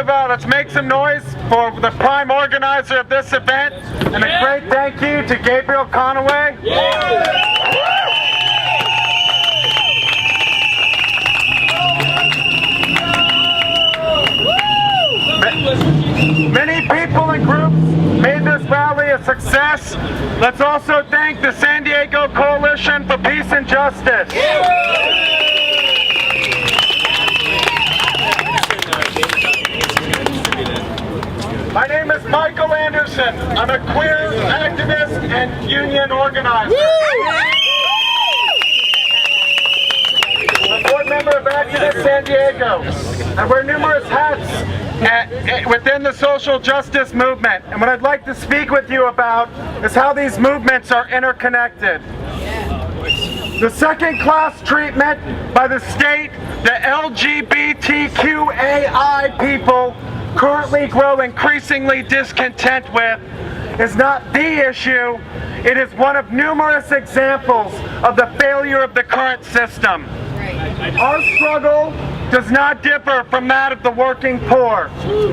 let's make some noise for the prime organizer of this event, and a great thank you to Gabriel Conaway. Many people and groups made this rally a success. Let's also thank the San Diego Coalition for Peace and Justice. My name is Michael Anderson. I'm a queer activist and union organizer. I'm a board member of Activist San Diego. I wear numerous hats within the social justice movement. And what I'd like to speak with you about is how these movements are interconnected. The second-class treatment by the state, the LGBTQAI people currently grow increasingly discontent with, is not the issue. It is one of numerous examples of the failure of the current system. Our struggle does not differ from that of the working poor,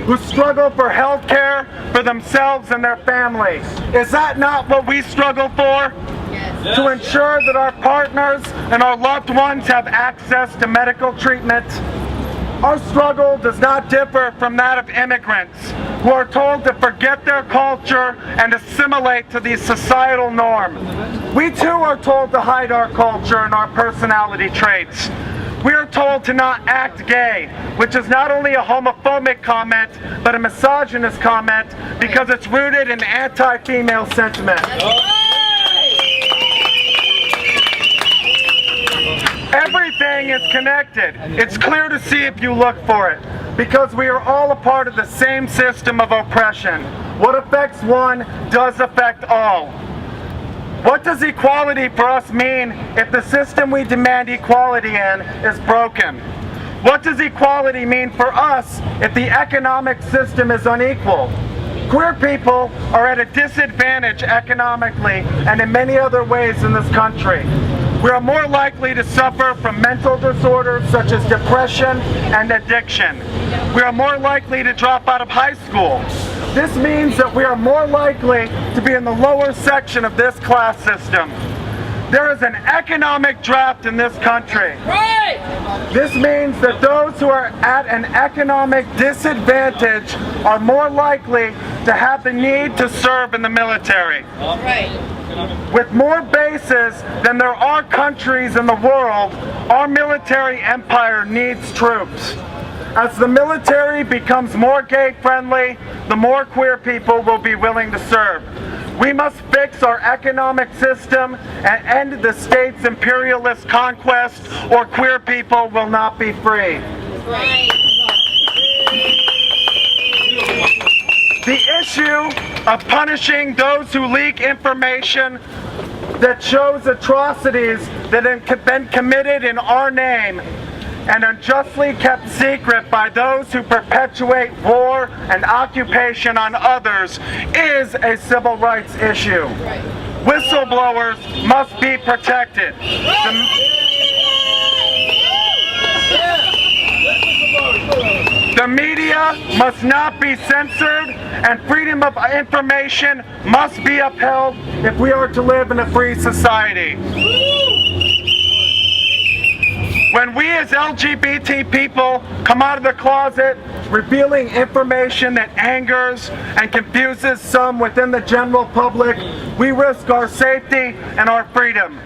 who struggle for health care for themselves and their families. Is that not what we struggle for? Yes. To ensure that our partners and our loved ones have access to medical treatment. Our struggle does not differ from that of immigrants, who are told to forget their culture and assimilate to the societal norm. We too are told to hide our culture and our personality traits. We are told to not act gay, which is not only a homophobic comment, but a misogynist comment, because it's rooted in anti-female sentiment. Everything is connected. It's clear to see if you look for it, because we are all a part of the same system of oppression. What affects one does affect all. What does equality for us mean if the system we demand equality in is broken? What does equality mean for us if the economic system is unequal? Queer people are at a disadvantage economically and in many other ways in this country. We are more likely to suffer from mental disorders such as depression and addiction. We are more likely to drop out of high school. This means that we are more likely to be in the lower section of this class system. There is an economic draft in this country. Right. This means that those who are at an economic disadvantage are more likely to have the need to serve in the military. Right. With more bases than there are countries in the world, our military empire needs troops. As the military becomes more gay-friendly, the more queer people will be willing to serve. We must fix our economic system and end the state's imperialist conquest, or queer people will not be free. Right. The issue of punishing those who leak information that shows atrocities that have been committed in our name and unjustly kept secret by those who perpetuate war and occupation on others is a civil rights issue. Whistleblowers must be protected. The media must not be censored, and freedom of information must be upheld if we are to live in a free society. When we as LGBT people come out of the closet revealing information that angers and confuses some within the general public, we risk our safety and our freedom.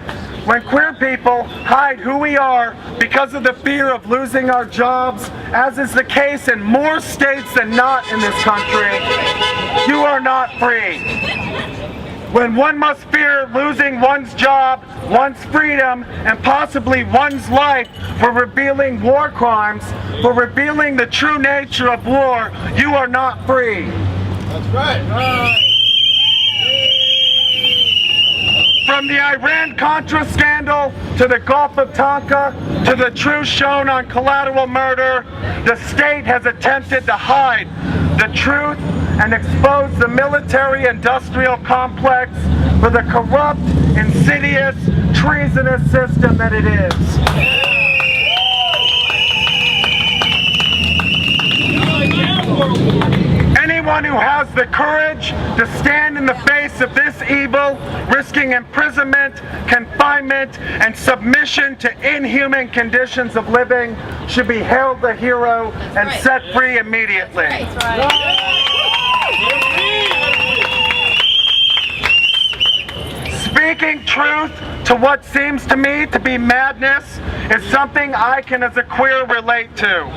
When queer people hide who we are because of the fear of losing our jobs, as is the case in more states than not in this country, you are not free. When one must fear losing one's job, one's freedom, and possibly one's life for revealing war crimes, for revealing the true nature of war, you are not free. That's right. From the Iran-Contra scandal to the Gulf of Tonkin to the truth shown on collateral murder, the state has attempted to hide the truth and expose the military-industrial complex for the corrupt, insidious, treasonous system that it is. Anyone who has the courage to stand in the face of this evil, risking imprisonment, confinement, and submission to inhuman conditions of living, should be hailed a hero and set free immediately. Speaking truth to what seems to me to be madness is something I can, as a queer, relate to.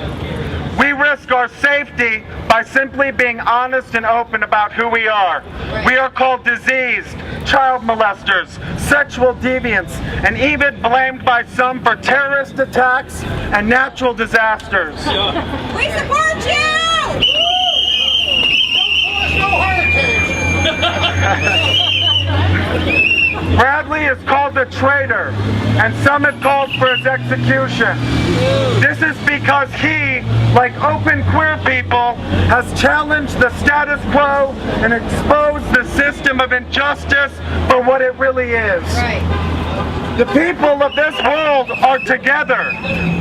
We risk our safety by simply being honest and open about who we are. We are called diseased, child molesters, sexual deviants, and even blamed by some for terrorist attacks and natural disasters. We support you! Bradley is called a traitor, and some have called for his execution. This is because he, like open queer people, has challenged the status quo and exposed the system of injustice for what it really is. The people of this world are together.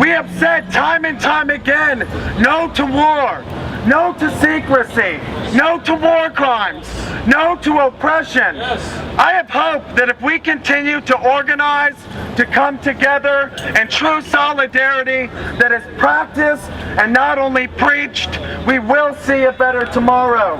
We have said time and time again, no to war, no to secrecy, no to war crimes, no to oppression. I have hope that if we continue to organize, to come together in true solidarity that is practiced and not only preached, we will see a better tomorrow.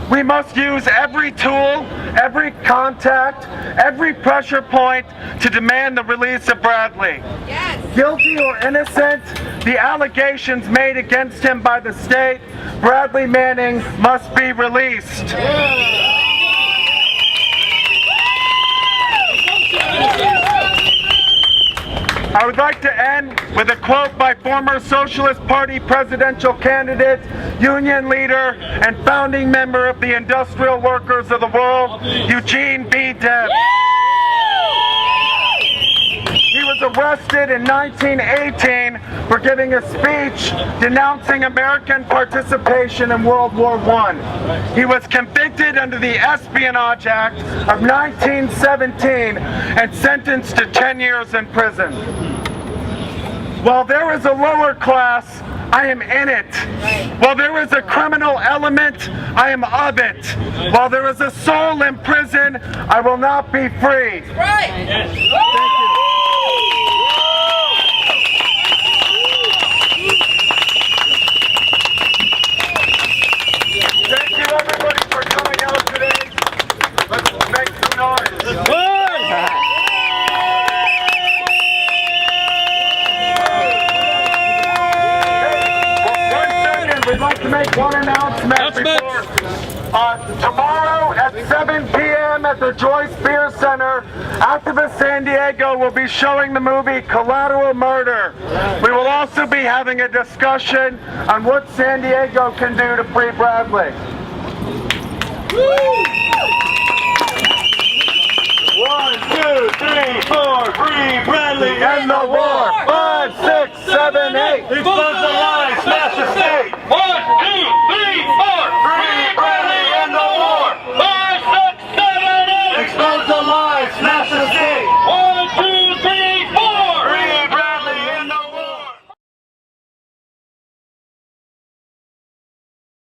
We must use every tool, every contact, every pressure point to demand the release of Bradley. Yes. Guilty or innocent, the allegations made against him by the state, Bradley Manning must be released. I would like to end with a quote by former Socialist Party presidential candidate, union leader, and founding member of the Industrial Workers of the World, Eugene B. Debs. He was arrested in 1918 for giving a speech denouncing American participation in World War I. He was convicted under the Espionage Act of 1917 and sentenced to 10 years in prison. While there is a lower class, I am in it. While there is a criminal element, I am of it. While there is a soul in prison, I will not be free. Right. Thank you. Thank you, everybody, for coming out today. Let's make some noise. We'd like to make one announcement before. Tomorrow at 7 p.m. at the Joyce Beer Center, Activist San Diego will be showing the movie Collateral Murder. We will also be having a discussion on what San Diego can do to free Bradley. 1, 2, 3, 4, free Bradley and the war. 5, 6, 7, 8. Expose the lies, smash the state. 1, 2, 3, 4, free Bradley.